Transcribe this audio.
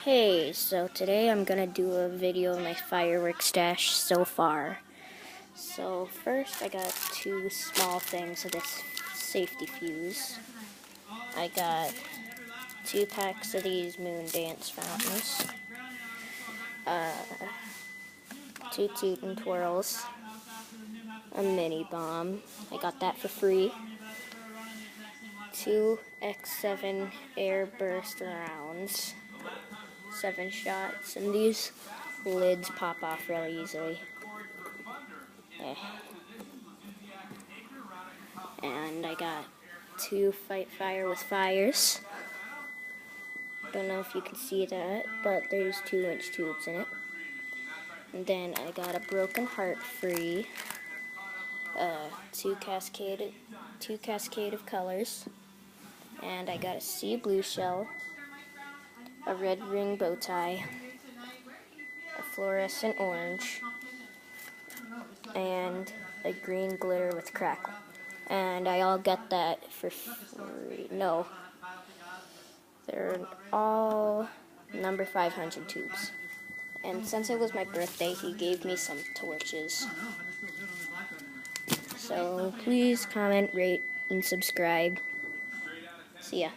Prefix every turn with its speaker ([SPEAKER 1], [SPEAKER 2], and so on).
[SPEAKER 1] Hey, so today I'm gonna do a video of my fireworks stash so far. So first I got two small things of this safety fuse. I got 2 packs of these moon dance fountains. 2 toot and twirls. A mini bomb. I got that for free. 2 X7 air burst rounds. 7 shots, and these lids pop off really easily. And I got 2 fight fire with fires. Don't know if you can see that, but there's 2-inch tubes in it. And then I got a broken heart free. 2 cascade of colors. And I got a sea blue shell, a red ring bow tie, a fluorescent orange, and a green glitter with crackle. And I all got that for free. No, they're all number 500 tubes. And since it was my birthday, he gave me some torches. So please comment, rate, and subscribe. See ya.